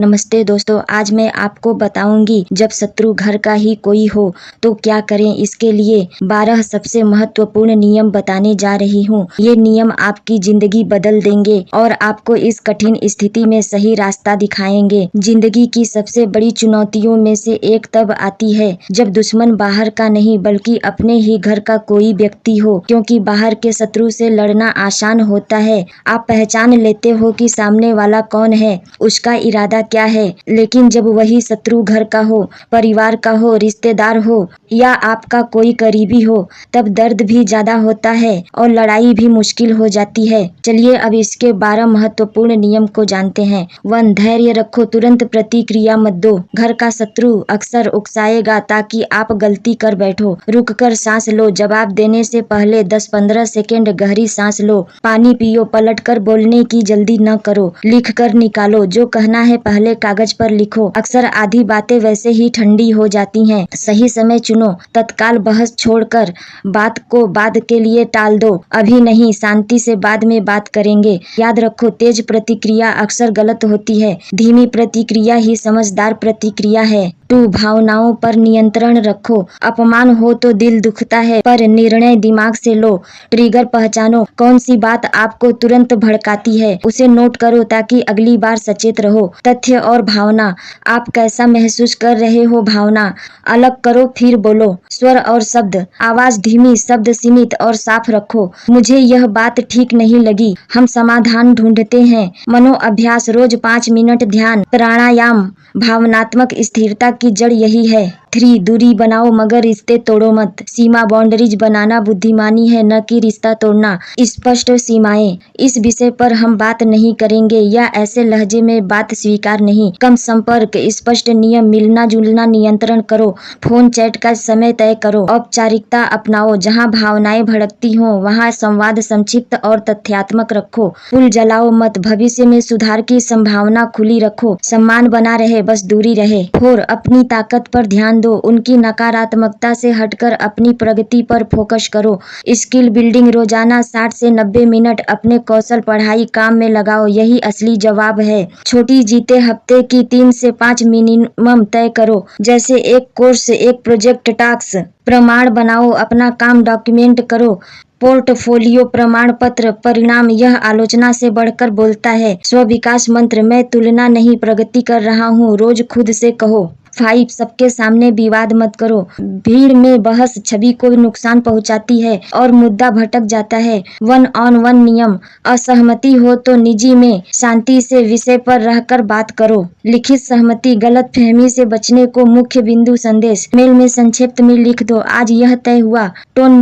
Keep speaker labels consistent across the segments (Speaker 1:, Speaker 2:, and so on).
Speaker 1: नमस्ते दोस्तों, आज मैं आपको बताऊंगी जब शत्रु घर का ही कोई हो तो क्या करें। इसके लिए 12 सबसे महत्वपूर्ण नियम बताने जा रही हूँ। ये नियम आपकी जिंदगी बदल देंगे और आपको इस कठिन स्थिति में सही रास्ता दिखाएंगे। जिंदगी की सबसे बड़ी चुनौतियों में से एक तब आती है जब दुश्मन बाहर का नहीं बल्कि अपने ही घर का कोई व्यक्ति हो, क्योंकि बाहर के शत्रु से लड़ना आसान होता है। आप पहचान लेते हो कि सामने वाला कौन है, उसका इरादा क्या है, लेकिन जब वही शत्रु घर का हो, परिवार का हो, रिश्तेदार हो या आपका कोई करीबी हो, तब दर्द भी ज्यादा होता है और लड़ाई भी मुश्किल हो जाती है। चलिए अब इसके 12 महत्वपूर्ण नियम को जानते हैं। 1. धैर्य रखो, तुरंत प्रतिक्रिया मत दो। घर का शत्रु अक्सर उकसाएगा ताकि आप गलती कर बैठो। रुक कर सांस लो, जवाब देने से पहले 10-15 सेकेंड गहरी सांस लो। पानी पियो, पलट कर बोलने की जल्दी न करो। लिख कर निकालो, जो कहना है पहले कागज पर लिखो। अक्सर आधी बातें वैसे ही ठंडी हो जाती हैं। सही समय चुनो, तत्काल बहस छोड़कर बात को बाद के लिए टाल दो। अभी नहीं, शांति से बाद में बात करेंगे। याद रखो, तेज प्रतिक्रिया अक्सर गलत होती है, धीमी प्रतिक्रिया ही समझदार प्रतिक्रिया है। 2. भावनाओं पर नियंत्रण रखो। अपमान हो तो दिल दुखता है, पर निर्णय दिमाग से लो। ट्रिगर पहचानो, कौन सी बात आपको तुरंत भड़काती है, उसे नोट करो ताकि अगली बार सचेत रहो। तथ्य और भावना, आप कैसा महसूस कर रहे हो, भावना अलग करो फिर बोलो। स्वर और शब्द, आवाज धीमी, शब्द सीमित और साफ रखो। मुझे यह बात ठीक नहीं लगी, हम समाधान ढूंढते हैं। मनो अभ्यास, रोज 5 मिनट ध्यान, प्राणायाम। भावनात्मक स्थिरता की जड़ यही है। 3. दूरी बनाओ मगर रिश्ते तोड़ो मत। सीमा, बाउंड्रीज बनाना बुद्धिमानी है, न कि रिश्ता तोड़ना। स्पष्ट सीमाएं, इस विषय पर हम बात नहीं करेंगे या ऐसे लहजे में बात स्वीकार नहीं। कम संपर्क, स्पष्ट नियम, मिलना जुलना नियंत्रण करो। फोन चैट का समय तय करो। औपचारिकता अपनाओ, जहां भावनाएं भड़कती हों वहां संवाद संक्षिप्त और तथ्यात्मक रखो। पुल जलाओ मत, भविष्य में सुधार की संभावना खुली रखो। सम्मान बना रहे, बस दूरी रहे। 4. अपनी ताकत पर ध्यान दो, उनकी नकारात्मकता से हटकर अपनी प्रगति पर फोकस करो। स्किल बिल्डिंग, रोजाना 60 से 90 मिनट अपने कौशल, पढ़ाई, काम में लगाओ, यही असली जवाब है। छोटी जीते, हफ्ते की 3 से 5 मिनिमम तय करो, जैसे एक कोर्स, एक प्रोजेक्ट, टास्क। प्रमाण बनाओ, अपना काम डॉक्यूमेंट करो। पोर्टफोलियो, प्रमाण पत्र, परिणाम, यह आलोचना से बढ़कर बोलता है। स्व विकास मंत्र, मैं तुलना नहीं प्रगति कर रहा हूँ, रोज खुद से कहो। 5. सबके सामने विवाद मत करो। भीड़ में बहस छवि को नुकसान पहुंचाती है और मुद्दा भटक जाता है। 1-on-1 नियम, असहमति हो तो निजी में शांति से विषय पर रहकर बात करो। लिखित सहमति, गलत फहमी से बचने को मुख्य बिंदु संदेश। मेल में संक्षिप्त में लिख दो, आज यह तय हुआ। टोन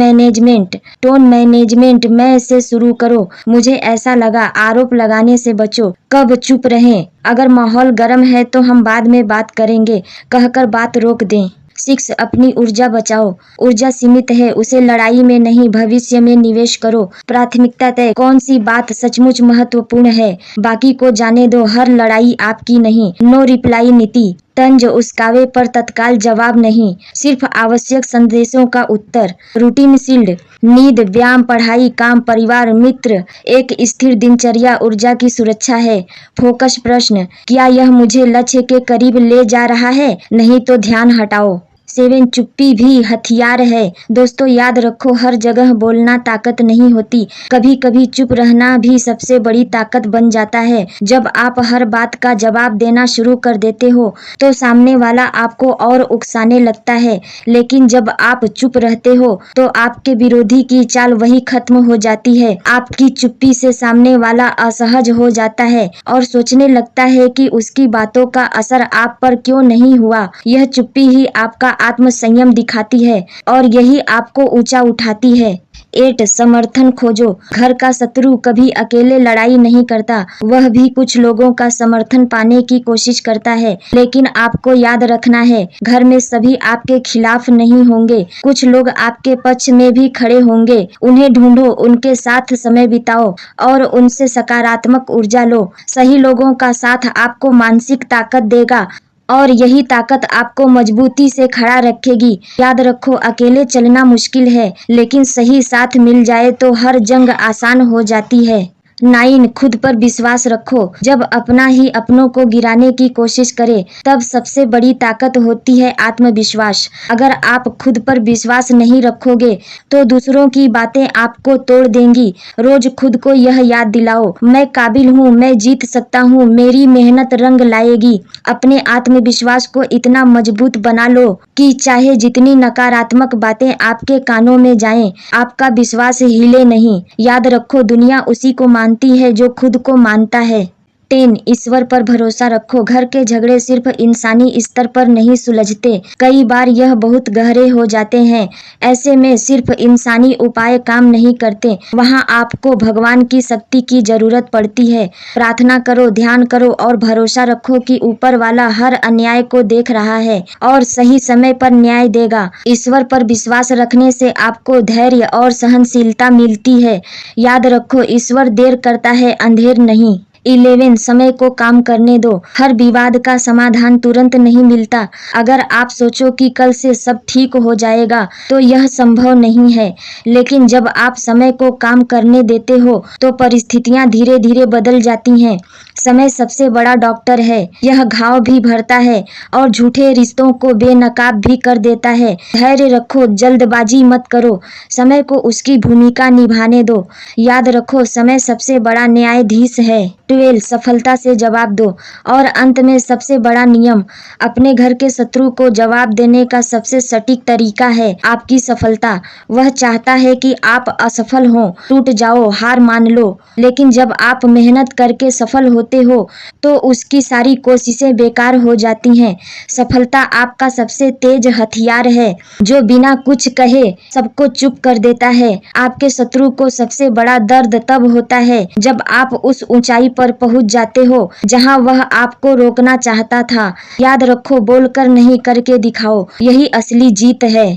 Speaker 1: मैनेजमेंट, मैं से शुरू करो, मुझे ऐसा लगा। आरोप लगाने से बचो। कब चुप रहें, अगर माहौल गर्म है तो हम बाद में बात करेंगे कहकर बात रोक दें। 6. अपनी ऊर्जा बचाओ। ऊर्जा सीमित है, उसे लड़ाई में नहीं भविष्य में निवेश करो। प्राथमिकता तय, कौन सी बात सचमुच महत्वपूर्ण है, बाकी को जाने दो, हर लड़ाई आपकी नहीं। नो रिप्लाई नीति, तंज उस्कावे पर तत्काल जवाब नहीं, सिर्फ आवश्यक संदेशों का उत्तर। रूटीन शील्ड, नींद, व्यायाम, पढ़ाई, काम, परिवार, मित्र, एक स्थिर दिनचर्या ऊर्जा की सुरक्षा है। फोकस प्रश्न, क्या यह मुझे लक्ष्य के करीब ले जा रहा है, नहीं तो ध्यान हटाओ। 7. चुप्पी भी हथियार है। दोस्तों याद रखो, हर जगह बोलना ताकत नहीं होती, कभी कभी चुप रहना भी सबसे बड़ी ताकत बन जाता है। जब आप हर बात का जवाब देना शुरू कर देते हो तो सामने वाला आपको और उकसाने लगता है, लेकिन जब आप चुप रहते हो तो आपके विरोधी की चाल वही खत्म हो जाती है। आपकी चुप्पी से सामने वाला असहज हो जाता है और सोचने लगता है कि उसकी बातों का असर आप पर क्यों नहीं हुआ। यह चुप्पी ही आपका आत्म संयम दिखाती है और यही आपको ऊंचा उठाती है। 8. समर्थन खोजो। घर का शत्रु कभी अकेले लड़ाई नहीं करता, वह भी कुछ लोगों का समर्थन पाने की कोशिश करता है, लेकिन आपको याद रखना है, घर में सभी आपके खिलाफ नहीं होंगे, कुछ लोग आपके पक्ष में भी खड़े होंगे। उन्हें ढूंढो, उनके साथ समय बिताओ और उनसे सकारात्मक ऊर्जा लो। सही लोगों का साथ आपको मानसिक ताकत देगा और यही ताकत आपको मजबूती से खड़ा रखेगी। याद रखो, अकेले चलना मुश्किल है, लेकिन सही साथ मिल जाए तो हर जंग आसान हो जाती है। 9 खुद पर विश्वास रखो। जब अपना ही अपनों को गिराने की कोशिश करे तब सबसे बड़ी ताकत होती है आत्मविश्वास। अगर आप खुद पर विश्वास नहीं रखोगे तो दूसरों की बातें आपको तोड़ देंगी। रोज खुद को यह याद दिलाओ, मैं काबिल हूँ, मैं जीत सकता हूँ, मेरी मेहनत रंग लाएगी। अपने आत्मविश्वास को इतना मजबूत बना लो कि चाहे जितनी नकारात्मक बातें आपके कानों में जाएं, आपका विश्वास हिले नहीं। याद रखो, दुनिया उसी को मानती है जो खुद को मानता है। 10 ईश्वर पर भरोसा रखो। घर के झगड़े सिर्फ इंसानी स्तर पर नहीं सुलझते, कई बार यह बहुत गहरे हो जाते हैं। ऐसे में सिर्फ इंसानी उपाय काम नहीं करते, वहाँ आपको भगवान की शक्ति की जरूरत पड़ती है। प्रार्थना करो, ध्यान करो और भरोसा रखो कि ऊपर वाला हर अन्याय को देख रहा है और सही समय पर न्याय देगा। ईश्वर पर विश्वास रखने से आपको धैर्य और सहनशीलता मिलती है। याद रखो, ईश्वर देर करता है, अंधेर नहीं। 11 समय को काम करने दो। हर विवाद का समाधान तुरंत नहीं मिलता। अगर आप सोचो कि कल से सब ठीक हो जाएगा तो यह संभव नहीं है, लेकिन जब आप समय को काम करने देते हो तो परिस्थितियां धीरे धीरे बदल जाती हैं। समय सबसे बड़ा डॉक्टर है, यह घाव भी भरता है और झूठे रिश्तों को बेनकाब भी कर देता है। धैर्य रखो, जल्दबाजी मत करो, समय को उसकी भूमिका निभाने दो। याद रखो, समय सबसे बड़ा न्यायाधीश है। 12 सफलता से जवाब दो। और अंत में सबसे बड़ा नियम, अपने घर के शत्रु को जवाब देने का सबसे सटीक तरीका है आपकी सफलता। वह चाहता है कि आप असफल हो, टूट जाओ, हार मान लो, लेकिन जब आप मेहनत करके सफल होते हो तो उसकी सारी कोशिशें बेकार हो जाती हैं। सफलता आपका सबसे तेज हथियार है जो बिना कुछ कहे सबको चुप कर देता है। आपके शत्रु को सबसे बड़ा दर्द तब होता है जब आप उस ऊंचाई पर पहुंच जाते हो जहां वह आपको रोकना चाहता था। याद रखो, बोलकर नहीं, करके दिखाओ, यही असली जीत है।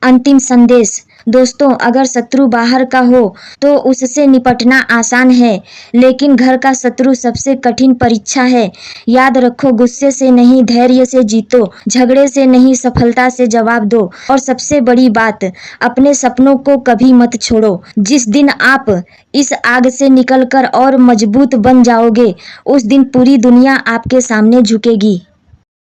Speaker 1: अंतिम संदेश, दोस्तों, अगर शत्रु बाहर का हो तो उससे निपटना आसान है, लेकिन घर का शत्रु सबसे कठिन परीक्षा है। याद रखो, गुस्से से नहीं, धैर्य से जीतो, झगड़े से नहीं, सफलता से जवाब दो। और सबसे बड़ी बात, अपने सपनों को कभी मत छोड़ो। जिस दिन आप इस आग से निकलकर और मजबूत बन जाओगे, उस दिन पूरी दुनिया आपके सामने झुकेगी।